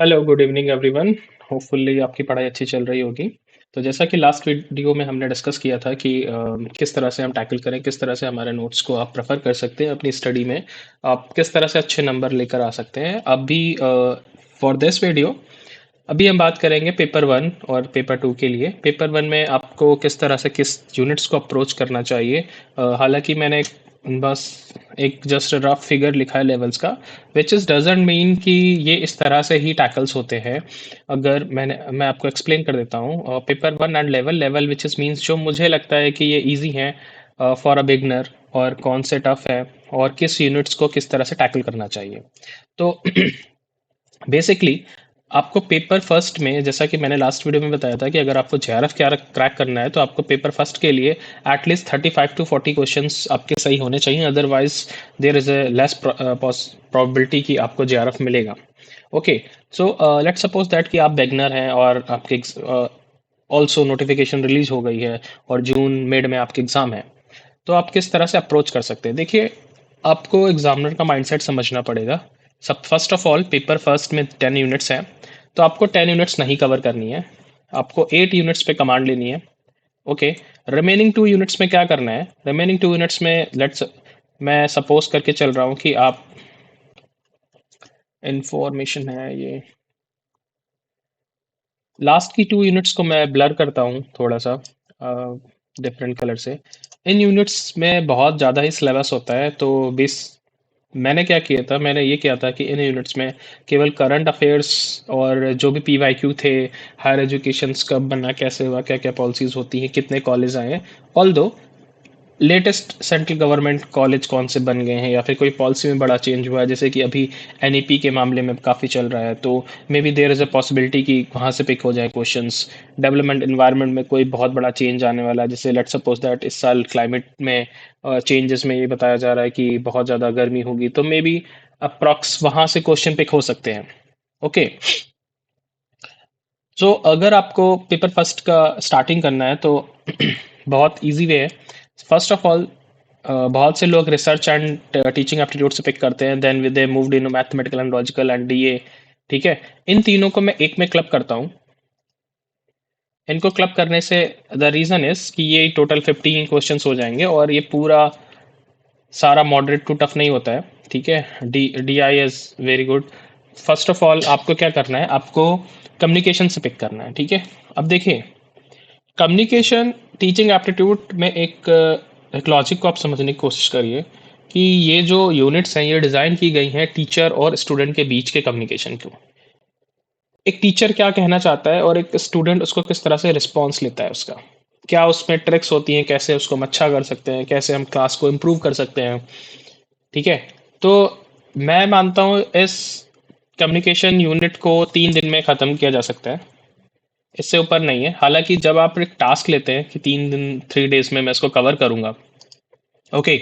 Hello, good evening everyone. Hopefully आपकी पढ़ाई अच्छी चल रही होगी। तो जैसा कि लास्ट वीडियो में हमने डिस्कस किया था कि किस तरह से हम टैकल करें, किस तरह से हमारे नोट्स को आप प्रेफर कर सकते हैं अपनी स्टडी में, आप किस तरह से अच्छे नंबर लेकर आ सकते हैं। अभी फॉर दिस वीडियो अभी हम बात करेंगे पेपर वन और पेपर टू के लिए। पेपर वन में आपको किस तरह से किस यूनिट्स को अप्रोच करना चाहिए। हालांकि मैंने बस एक जस्ट रफ फिगर लिखा है लेवल्स का, विच इज डजेंट मीन कि ये इस तरह से ही टैकल्स होते हैं। अगर मैं आपको एक्सप्लेन कर देता हूँ paper one and level level which is means जो मुझे लगता है कि ये इजी है फॉर अ बिगनर, और कौन से टफ है, और किस यूनिट्स को किस तरह से टैकल करना चाहिए। तो बेसिकली आपको पेपर फर्स्ट में, जैसा कि मैंने लास्ट वीडियो में बताया था कि अगर आपको जेआरएफ क्रैक करना है तो आपको पेपर फर्स्ट के लिए एटलीस्ट 35 to 40 क्वेश्चंस आपके सही होने चाहिए। Otherwise there is a less probability कि आपको जेआरएफ मिलेगा। Okay, so let's suppose that कि आप बेगनर हैं और आपके ऑल्सो नोटिफिकेशन रिलीज हो गई है और जून मिड में आपके एग्जाम है। तो आप किस तरह से अप्रोच कर सकते हैं? देखिए, आपको एग्जामिनर का माइंडसेट समझना पड़ेगा। सब first of all paper first में 10 यूनिट्स हैं, तो आपको 10 यूनिट्स नहीं कवर करनी है, आपको 8 यूनिट्स पे कमांड लेनी है। ओके, रिमेनिंग 2 यूनिट्स में क्या करना है? रिमेनिंग 2 यूनिट्स में लेट्स, मैं सपोज करके चल रहा हूँ कि आप, इंफॉर्मेशन है ये, लास्ट की 2 यूनिट्स को मैं ब्लर करता हूँ थोड़ा सा डिफरेंट कलर से। इन यूनिट्स में बहुत ज़्यादा ही सिलेबस होता है, तो बेस मैंने क्या किया था, मैंने ये किया था कि इन यूनिट्स में केवल करंट अफेयर्स और जो भी पीवाईक्यू थे, हायर एजुकेशन कब बना, कैसे हुआ, क्या क्या पॉलिसीज होती हैं, कितने कॉलेज आए हैं, ऑल दो लेटेस्ट सेंट्रल गवर्नमेंट कॉलेज कौन से बन गए हैं, या फिर कोई पॉलिसी में बड़ा चेंज हुआ है, जैसे कि अभी एनईपी के मामले में काफ़ी चल रहा है, तो maybe there is a possibility कि वहाँ से पिक हो जाए क्वेश्चंस। डेवलपमेंट इन्वायरमेंट में कोई बहुत बड़ा चेंज आने वाला है, जैसे लेट्स सपोज दैट इस साल क्लाइमेट में चेंजेस में ये बताया जा रहा है कि बहुत ज़्यादा गर्मी होगी, तो मे बी अप्रॉक्स वहाँ से क्वेश्चन पिक हो सकते हैं। ओके, सो अगर आपको पेपर फर्स्ट का स्टार्टिंग करना है तो बहुत इजी वे है। फर्स्ट ऑफ ऑल बहुत से लोग रिसर्च एंड टीचिंग एप्टीट्यूड से पिक करते हैं, then they moved in mathematical and logical and DA. ठीक है, इन तीनों को मैं एक में क्लब करता हूँ। इनको क्लब करने से द रीज़न इज कि ये टोटल 15 क्वेश्चंस हो जाएंगे, और ये पूरा सारा मॉडरेट टू टफ नहीं होता है। ठीक है, D I is very good. First of all आपको क्या करना है, आपको कम्युनिकेशन से पिक करना है। ठीक है, अब देखिए, कम्युनिकेशन टीचिंग एप्टीट्यूड में एक लॉजिक को आप समझने की कोशिश करिए कि ये जो यूनिट्स हैं ये डिज़ाइन की गई हैं टीचर और स्टूडेंट के बीच के कम्युनिकेशन को। एक टीचर क्या कहना चाहता है और एक स्टूडेंट उसको किस तरह से रिस्पॉन्स लेता है उसका, क्या उसमें ट्रिक्स होती हैं, कैसे उसको हम अच्छा कर सकते हैं, कैसे हम क्लास को इम्प्रूव कर सकते हैं। ठीक है, तो मैं मानता हूँ इस कम्युनिकेशन यूनिट को 3 दिन में ख़त्म किया जा सकता है, इससे ऊपर नहीं है। हालांकि जब आप एक टास्क लेते हैं कि 3 दिन 3 डेज में मैं इसको कवर करूंगा, ओके,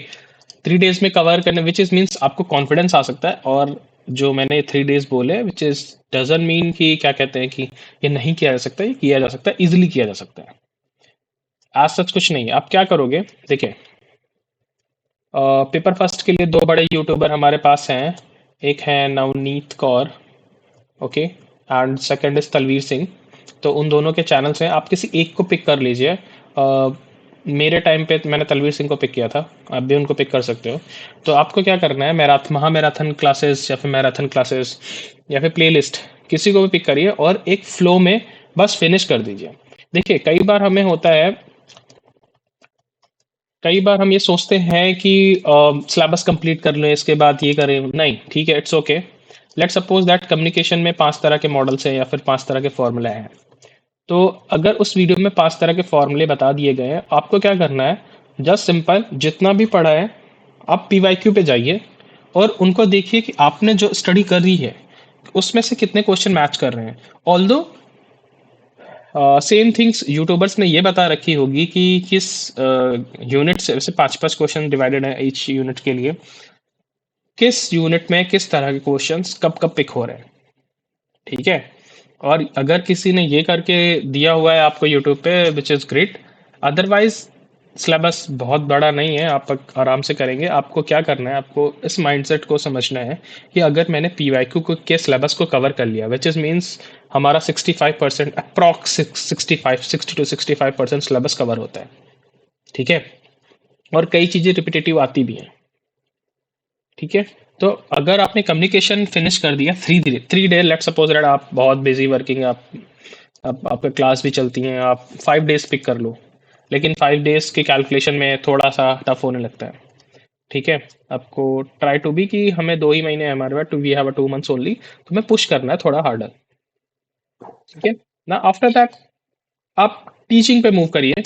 3 डेज में कवर करने विच इज मीन्स आपको कॉन्फिडेंस आ सकता है। और जो मैंने 3 डेज बोले विच इज डजन मीन कि क्या कहते हैं कि ये नहीं किया जा सकता, ये किया जा सकता है, इजिली किया जा सकता है। आज सच कुछ नहीं है। आप क्या करोगे, देखिए, पेपर फर्स्ट के लिए दो बड़े यूट्यूबर हमारे पास हैं। एक है Navneet Kaur, okay, and second is Talvir Singh. तो उन दोनों के चैनल्स हैं, आप किसी एक को पिक कर लीजिए। मेरे टाइम पे मैंने तलवीर सिंह को पिक किया था, आप भी उनको पिक कर सकते हो। तो आपको क्या करना है, महामैराथन क्लासेस या फिर मैराथन क्लासेस या फिर प्लेलिस्ट, किसी को भी पिक करिए और एक फ्लो में बस फिनिश कर दीजिए। देखिए, कई बार हम ये सोचते हैं कि सिलेबस कंप्लीट कर लें इसके बाद ये करें, नहीं, ठीक है, it's okay. Let suppose that communication में 5 तरह के मॉडल्स हैं या फिर 5 तरह के फॉर्मूले हैं। तो अगर उस वीडियो में 5 तरह के फॉर्मूले बता दिए गए हैं, आपको क्या करना है, जस्ट सिंपल जितना भी पढ़ा है आप पीवाईक्यू पे जाइए और उनको देखिए कि आपने जो स्टडी कर रही है उसमें से कितने क्वेश्चन मैच कर रहे हैं। ऑल्दो सेम थिंग्स यूट्यूबर्स ने ये बता रखी होगी कि किस यूनिट से, वैसे 5 5 क्वेश्चन डिवाइडेड है ईच यूनिट के लिए, किस यूनिट में किस तरह के क्वेश्चंस कब कब पिक हो रहे हैं। ठीक है, और अगर किसी ने ये करके दिया हुआ है आपको यूट्यूब पे, which is great. Otherwise syllabus बहुत बड़ा नहीं है, आप आराम से करेंगे। आपको क्या करना है, आपको इस माइंडसेट को समझना है कि अगर मैंने पीवाईक्यू को के सिलेबस को कवर कर लिया, विच इज़ मीन्स हमारा 65% अप्रॉक्स 65 60 to 65% सिलेबस कवर होता है, ठीक है। और कई चीज़ें रिपीटेटिव आती भी हैं, ठीक है। तो अगर आपने कम्युनिकेशन फिनिश कर दिया 3 डे, लेट सपोज दैट आप बहुत बिजी वर्किंग, आप आपका क्लास भी चलती हैं, आप 5 डेज पिक कर लो, लेकिन 5 डेज के कैलकुलेशन में थोड़ा सा टफ होने लगता है, ठीक है। आपको ट्राई टू बी कि हमें 2 ही महीने हैं हमारे पास, to we have a 2 months only, तो हमें पुश करना है थोड़ा हार्डर, ठीक है ना। आफ्टर दैट आप टीचिंग पे मूव करिए,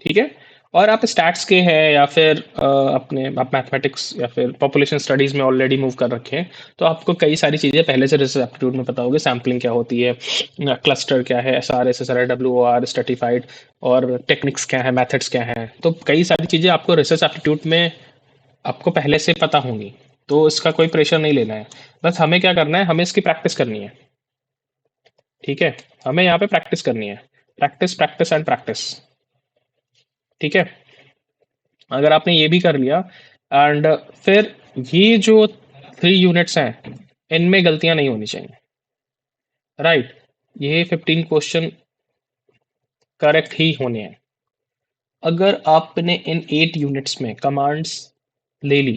ठीक है। और आप स्टैट्स के हैं या फिर अपने आप मैथमेटिक्स या फिर पॉपुलेशन स्टडीज में ऑलरेडी मूव कर रखे हैं, तो आपको कई सारी चीज़ें पहले से रिसर्च एप्टीट्यूड में पता होगी, सैम्पलिंग क्या होती है, क्लस्टर क्या है, SR, SSR, WOR, स्ट्रेटिफाइड, और टेक्निक्स क्या है, मेथड्स क्या है। तो कई सारी चीज़ें आपको रिसर्च एप्टीट्यूड में आपको पहले से पता होंगी, तो इसका कोई प्रेशर नहीं लेना है। बस हमें क्या करना है, हमें इसकी प्रैक्टिस करनी है, ठीक है। हमें यहाँ पे प्रैक्टिस करनी है, प्रैक्टिस प्रैक्टिस एंड प्रैक्टिस, ठीक है। अगर आपने ये भी कर लिया, एंड फिर ये जो 3 यूनिट्स हैं, इनमें गलतियां नहीं होनी चाहिए, राइट। ये 15 क्वेश्चन करेक्ट ही होने हैं। अगर आपने इन 8 यूनिट्स में कमांड्स ले ली,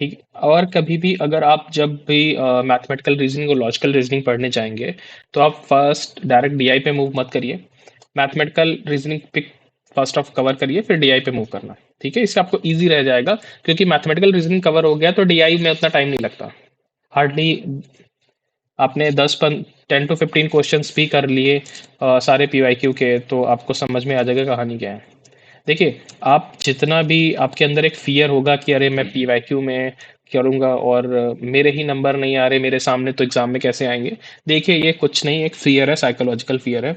ठीक है, और कभी भी अगर आप जब भी मैथमेटिकल रीजनिंग और लॉजिकल रीजनिंग पढ़ने जाएंगे, तो आप फर्स्ट डायरेक्ट डीआई पे मूव मत करिए। Mathematical reasoning pick first off cover करिए, फिर डीआई पे मूव करना, ठीक है। इससे आपको इजी रह जाएगा, क्योंकि मैथमेटिकल रीजनिंग कवर हो गया तो डीआई में उतना टाइम नहीं लगता, हार्डली। आपने 10 to 15 क्वेश्चंस भी कर लिए सारे पीवाईक्यू के, तो आपको समझ में आ जाएगा कहानी क्या है। देखिए, आप जितना भी आपके अंदर एक फियर होगा कि अरे मैं पीवाईक्यू में करूंगा और मेरे ही नंबर नहीं आ रहे मेरे सामने, तो एग्जाम में कैसे आएंगे। देखिए, ये कुछ नहीं, एक फियर है, साइकोलॉजिकल फियर है।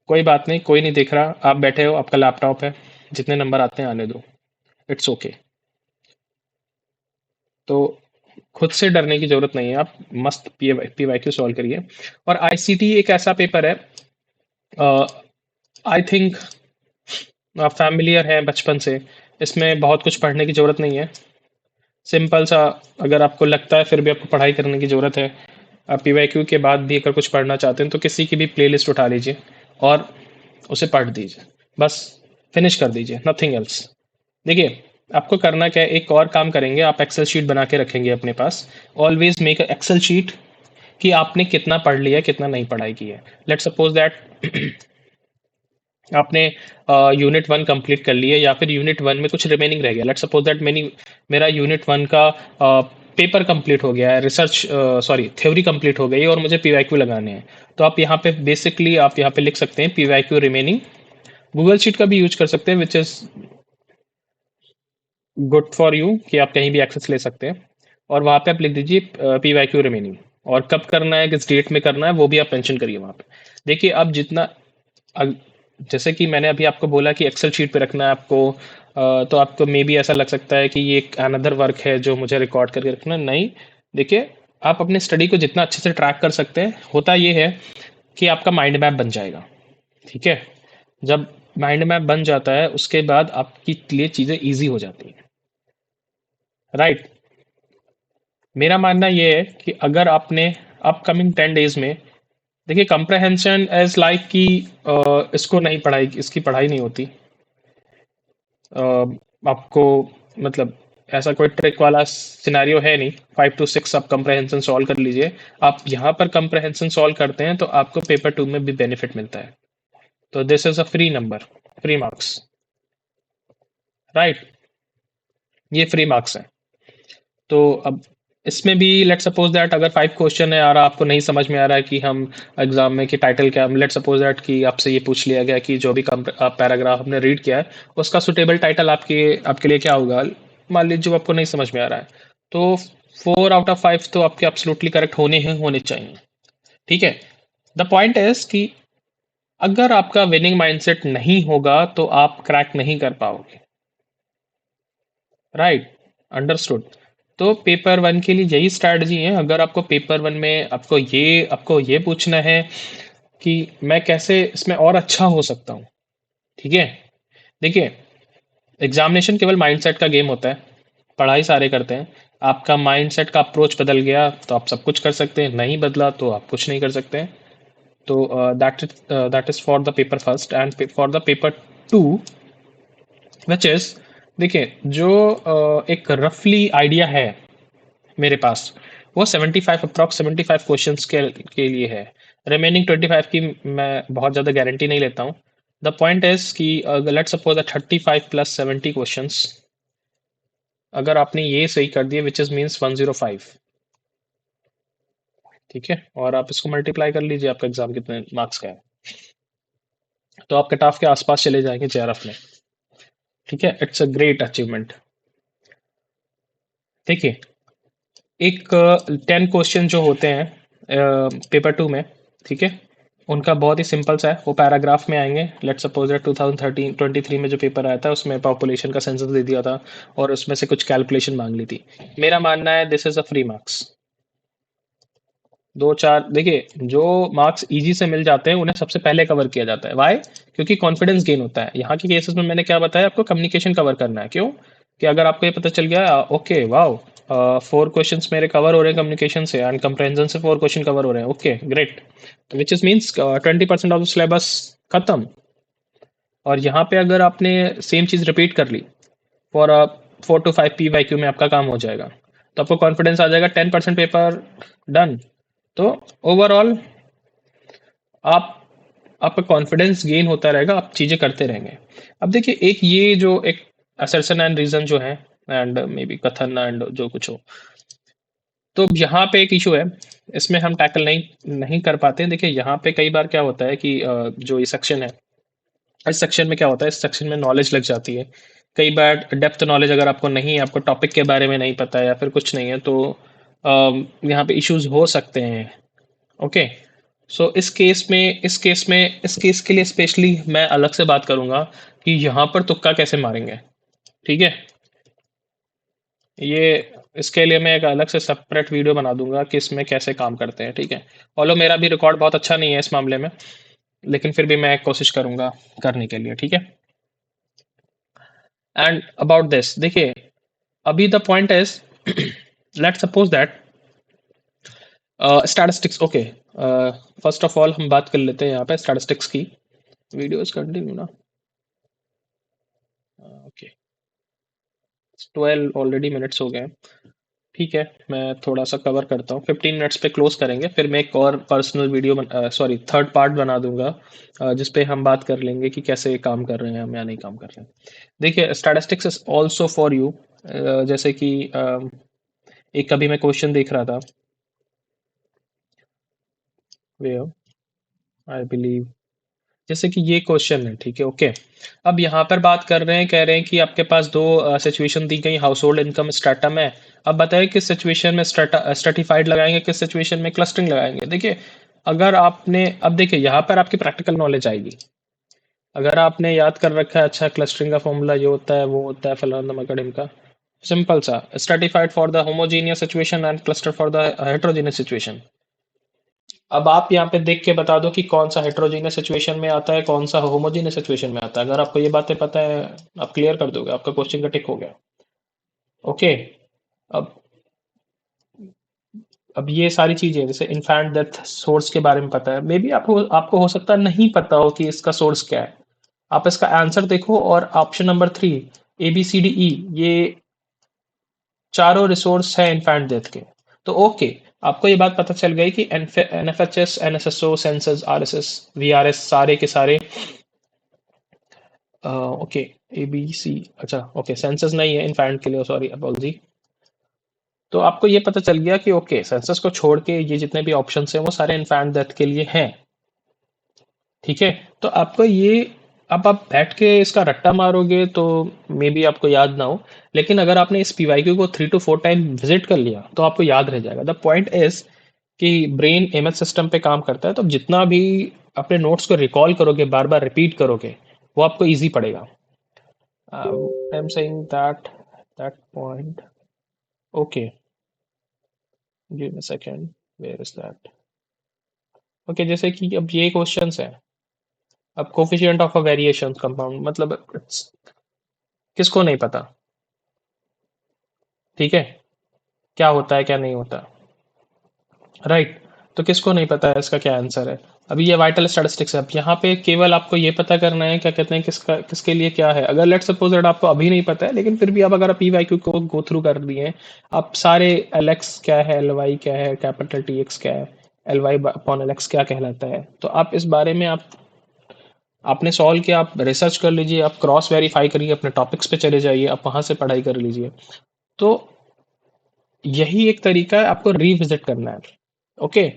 कोई बात नहीं, कोई नहीं देख रहा, आप बैठे हो, आपका लैपटॉप है, जितने नंबर आते हैं आने दो, इट्स ओके। तो खुद से डरने की जरूरत नहीं है, आप मस्त पीवाईक्यू सॉल्व करिए। और आईसीटी एक ऐसा पेपर है, आई थिंक आप फैमिलियर हैं बचपन से, इसमें बहुत कुछ पढ़ने की जरूरत नहीं है। सिंपल सा, अगर आपको लगता है फिर भी आपको पढ़ाई करने की ज़रूरत है, आप पीवाईक्यू के बाद भी अगर कुछ पढ़ना चाहते हैं, तो किसी की भी प्लेलिस्ट उठा लीजिए और उसे पढ़ दीजिए, बस फिनिश कर दीजिए, नथिंग एल्स। देखिए, आपको करना क्या है, एक और काम करेंगे, आप एक्सेल शीट बना के रखेंगे अपने पास। Always make a excel sheet कि आपने कितना पढ़ लिया, कितना नहीं पढ़ाई की है। लेट सपोज दैट आपने यूनिट 1 कंप्लीट कर लिया, या फिर यूनिट 1 में कुछ रिमेनिंग रह गया। लेट्स सपोज दैट मेरा यूनिट 1 का पेपर कंप्लीट हो गया है, रिसर्च सॉरी थ्योरी कंप्लीट हो गई है, और मुझे पीवाईक्यू लगाने हैं। तो आप यहाँ पे बेसिकली आप यहाँ पे लिख सकते हैं पीवाईक्यू रिमेनिंग। गूगल शीट का भी यूज कर सकते हैं, which is good for you, कि आप कहीं भी एक्सेस ले सकते हैं। और वहाँ पे आप लिख दीजिए पीवाईक्यू रिमेनिंग, और कब करना है, किस डेट में करना है, वो भी आप मेंशन करिए वहाँ पे। देखिए, अब जितना अग- जैसे कि मैंने अभी आपको बोला कि एक्सेल शीट पे रखना है आपको, तो आपको मे बी ऐसा लग सकता है कि ये एक अनदर वर्क है जो मुझे रिकॉर्ड करके रखना है। नहीं, देखिए, आप अपने स्टडी को जितना अच्छे से ट्रैक कर सकते हैं, होता ये है कि आपका माइंड मैप बन जाएगा, ठीक है। जब माइंड मैप बन जाता है, उसके बाद आपके लिए चीज़ें ईजी हो जाती हैं, राइट। मेरा मानना ये है कि अगर आपने अपकमिंग 10 डेज में, देखिए, कंप्रहेंशन एज लाइक कि इसको नहीं पढ़ाई, इसकी पढ़ाई नहीं होती। अ, आपको मतलब ऐसा कोई ट्रिक वाला सिनेरियो है नहीं। 5 to 6 आप कंप्रहेंशन सॉल्व कर लीजिए। आप यहाँ पर कंप्रहेंशन सॉल्व करते हैं, तो आपको पेपर 2 में भी बेनिफिट मिलता है। तो this is a free number, free marks, right. ये फ्री मार्क्स है। तो अब इसमें भी लेट सपोज दैट अगर 5 क्वेश्चन है और आपको नहीं समझ में आ रहा है कि हम एग्जाम में कि टाइटल क्या, लेट सपोज दैट कि आपसे ये पूछ लिया गया कि जो भी पैराग्राफ आपने रीड किया है, उसका सुटेबल टाइटल आपके आपके लिए क्या होगा। मान लीजिए जो आपको नहीं समझ में आ रहा है, तो 4 out of 5 तो आपके एब्सोल्युटली करेक्ट होने ही होने चाहिए, ठीक है। द पॉइंट इज कि अगर आपका विनिंग माइंडसेट नहीं होगा, तो आप क्रैक नहीं कर पाओगे, राइट। अंडरस्टूड। तो पेपर 1 के लिए यही स्ट्रैटेजी है। अगर आपको पेपर 1 में आपको ये पूछना है कि मैं कैसे इसमें और अच्छा हो सकता हूँ, ठीक है। देखिए, एग्जामिनेशन केवल माइंडसेट का गेम होता है, पढ़ाई सारे करते हैं। आपका माइंडसेट का अप्रोच बदल गया तो आप सब कुछ कर सकते हैं, नहीं बदला तो आप कुछ नहीं कर सकते हैं। तो that is for the paper first and for the paper two, which is, देखिए जो एक रफली आइडिया है मेरे पास, वो 75 अप्रॉक्स 75 क्वेश्चंस के लिए है। रिमेनिंग 25 की मैं बहुत ज़्यादा गारंटी नहीं लेता हूँ। द पॉइंट इज कि लेट सपोज 35 प्लस 70 क्वेश्चंस, अगर आपने ये सही कर दिए विच इज मीन्स 105, ठीक है, और आप इसको मल्टीप्लाई कर लीजिए आपका एग्जाम कितने मार्क्स का है, तो आप कट ऑफ के आसपास चले जाएंगे जेआरएफ में। ठीक है, इट्स अ ग्रेट अचीवमेंट। देखिए, एक 10 क्वेश्चन जो होते हैं पेपर टू में, ठीक है, उनका बहुत ही सिंपल सा है, वो पैराग्राफ में आएंगे। लेट्स सपोज 2023 में जो पेपर आया था उसमें पॉपुलेशन का सेंसस दे दिया था और उसमें से कुछ कैलकुलेशन मांग ली थी। मेरा मानना है this is a free marks. दो चार, देखिए जो मार्क्स इजी से मिल जाते हैं उन्हें सबसे पहले कवर किया जाता है। वाई? क्योंकि कॉन्फिडेंस गेन होता है। यहाँ के केसेस में मैंने क्या बताया आपको, कम्युनिकेशन कवर करना है। क्यों? कि अगर आपको ये पता चल गया ओके वाओ, 4 क्वेश्चंस मेरे कवर हो रहे हैं कम्युनिकेशन से एंड कंप्रेंजन से 4 क्वेश्चन कवर हो रहे हैं, okay great, which is means 20% of the syllabus खत्म। और यहाँ पे अगर आपने सेम चीज रिपीट कर ली फॉर 4 to 5 PYQ में आपका काम हो जाएगा, तो आपको कॉन्फिडेंस आ जाएगा, 10% पेपर डन। तो ओवरऑल आप आपका कॉन्फिडेंस गेन होता रहेगा, आप चीजें करते रहेंगे। अब देखिए, एक ये जो एक असर्शन एंड रीजन जो है एंड मे बी कथन एंड जो कुछ हो, तो यहाँ पे एक इशू है, इसमें हम टैकल नहीं नहीं कर पाते। देखिए यहाँ पे कई बार क्या होता है कि जो ये सेक्शन है, इस सेक्शन में क्या होता है, इस सेक्शन में नॉलेज लग जाती है। कई बार डेप्थ नॉलेज अगर आपको नहीं है, आपको टॉपिक के बारे में नहीं पता है या फिर कुछ नहीं है, तो यहाँ पे इश्यूज हो सकते हैं। ओके, सो इस केस के लिए स्पेशली मैं अलग से बात करूंगा कि यहाँ पर तुक्का कैसे मारेंगे। ठीक है, ये इसके लिए मैं एक अलग से सेपरेट वीडियो बना दूंगा कि इसमें कैसे काम करते हैं। ठीक है, ऑलो मेरा भी रिकॉर्ड बहुत अच्छा नहीं है इस मामले में, लेकिन फिर भी मैं कोशिश करूंगा करने के लिए। ठीक है, एंड अबाउट दिस, देखिए अभी the point is let suppose that statistics, okay, first of all हम बात कर लेते हैं यहाँ पे स्टैटिस्टिक्स की। वीडियोस कंटिन्यू ना, ओके, 12 ऑलरेडी मिनट्स हो गए हैं। ठीक है, मैं थोड़ा सा कवर करता हूँ, 15 मिनट्स पे क्लोज करेंगे, फिर मैं एक और personal video sorry third part बना दूंगा जिस पे हम बात कर लेंगे कि कैसे काम कर रहे हैं हम या नहीं काम कर रहे हैं। देखिए, statistics is also for you, जैसे कि एक कभी मैं क्वेश्चन देख रहा था, वे आई बिलीव, जैसे कि ये क्वेश्चन है, ठीक है, ओके। अब यहाँ पर बात कर रहे हैं, कह रहे हैं कि आपके पास दो सिचुएशन दी गई, हाउस होल्ड इनकम स्ट्रेटम है। अब बताइए किस सिचुएशन में स्ट्रेटिफाइड लगाएंगे, किस सिचुएशन में क्लस्टरिंग लगाएंगे। देखिए, अगर आपने, अब देखिए यहाँ पर आपकी प्रैक्टिकल नॉलेज आएगी। अगर आपने याद कर रखा है अच्छा क्लस्टरिंग का फॉर्मूला ये होता है वो होता है फलाना मकड़िम का, सिंपल सा, stratified for the homogeneous situation and cluster for the heterogeneous situation. अब आप यहाँ पे देख के बता दो कि कौन सा हेट्रोजीनियस सिचुएशन में आता है, कौन सा होमोजीनियस सिचुएशन में आता है। अगर आपको ये बातें पता है, आप क्लियर कर दोगे, आपका क्वेश्चन का टिक हो गया। ओके, अब अब ये सारी चीजें जैसे इन्फेंट डेथ सोर्स के बारे में पता है, मे बी आपको आपको हो सकता है नहीं पता हो कि इसका सोर्स क्या है। आप इसका आंसर देखो और ऑप्शन नंबर 3, ABCDE, ये चारों रिसोर्स है इन्फेंट डेथ के। तो ओके, आपको ये बात पता चल गई कि NFHS, NSSO, census, RSS, VRS सारे के सारे, ओके, ABC, अच्छा ओके, सेंसस नहीं है इन्फेंट के लिए, सॉरी अपॉलजी। तो आपको ये पता चल गया कि ओके, सेंसस को छोड़ के ये जितने भी ऑप्शन हैं वो सारे इन्फेंट डेथ के लिए हैं। ठीक है, तो आपको ये, अब आप बैठ के इसका रट्टा मारोगे तो मे बी आपको याद ना हो, लेकिन अगर आपने इस PYQ को 3 to 4 टाइम विजिट कर लिया तो आपको याद रह जाएगा। द पॉइंट इज कि ब्रेन एमएच सिस्टम पे काम करता है, तो जितना भी अपने नोट्स को रिकॉल करोगे, बार बार रिपीट करोगे, वो आपको ईजी पड़ेगा। I am saying that that point, okay, give me second, where is that, okay, जैसे कि अब ये क्वेश्चंस है, अब coefficient of a variation compound, मतलब किसको नहीं पता? ठीक है, क्या होता है क्या नहीं होता, राइट? तो किसको नहीं पता है इसका क्या आंसर है? अभी ये वाइटल स्टैटिस्टिक्स है, अब यहाँ पे केवल आपको ये पता करना है, क्या कहते हैं, किसका किसके लिए क्या है। अगर लेट सपोज दैट आपको अभी नहीं पता है, लेकिन फिर भी आप अगर आप पीवाईक्यू को गो थ्रू कर दिए हैं, आप सारे एल एक्स क्या है, एल वाई क्या है, कैपिटल टी एक्स क्या है, L Y upon L X क्या कहलाता है, तो आप इस बारे में आप आपने सॉल्व किया, आप रिसर्च कर लीजिए, आप क्रॉस वेरीफाई करिए, अपने टॉपिक्स पे चले जाइए, आप वहां से पढ़ाई कर लीजिए। तो यही एक तरीका है आपको रिविजिट करना है। ओके,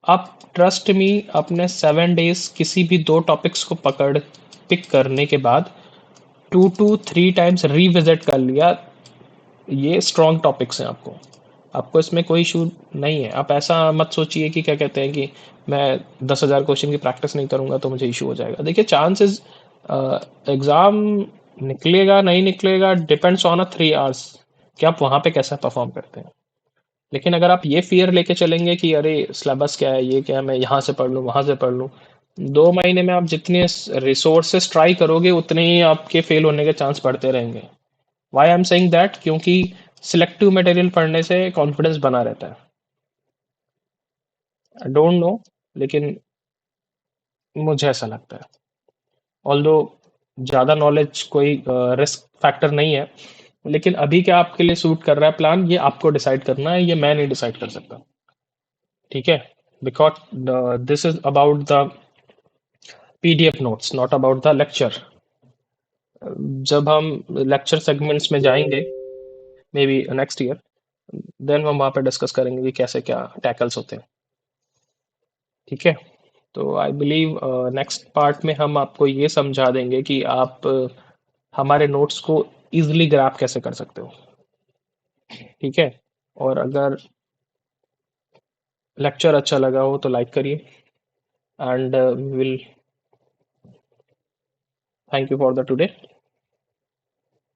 आप ट्रस्ट मी, अपने 7 डेज किसी भी 2 टॉपिक्स को पकड़ पिक करने के बाद 2 to 3 टाइम्स रिविजिट कर लिया, ये स्ट्रॉन्ग टॉपिक्स हैं। आपको आपको इसमें कोई इशू नहीं है। आप ऐसा मत सोचिए कि क्या कहते हैं कि मैं 10,000 क्वेश्चन की प्रैक्टिस नहीं करूंगा तो मुझे इशू हो जाएगा। देखिए, चांसेस एग्जाम निकलेगा नहीं निकलेगा डिपेंड्स ऑन 3 आवर्स कि आप वहां पे कैसा परफॉर्म करते हैं। लेकिन अगर आप ये फियर लेके चलेंगे कि अरे सिलेबस क्या है, ये क्या है, मैं यहाँ से पढ़ लूँ वहाँ से पढ़ लूँ, 2 महीने में आप जितने रिसोर्सेस ट्राई करोगे उतने ही आपके फेल होने के चांस बढ़ते रहेंगे। Why I am saying that, क्योंकि सिलेक्टिव मटेरियल पढ़ने से कॉन्फिडेंस बना रहता है। आई डोंट नो, लेकिन मुझे ऐसा लगता है। ऑल्दो ज़्यादा नॉलेज कोई रिस्क फैक्टर नहीं है, लेकिन अभी क्या आपके लिए सूट कर रहा है प्लान, ये आपको डिसाइड करना है, ये मैं नहीं डिसाइड कर सकता। ठीक है, because this is about the PDF notes, not about the lecture. जब हम लेक्चर सेगमेंट्स में जाएंगे, maybe next year, then हम वहाँ पे डिस्कस करेंगे कि कैसे क्या टैकल्स होते हैं। ठीक है, तो आई बिलीव नेक्स्ट पार्ट में हम आपको ये समझा देंगे कि आप हमारे नोट्स को इजीली ग्रैब कैसे कर सकते हो। ठीक है, और अगर लेक्चर अच्छा लगा हो तो लाइक करिए, and will thank you for the today.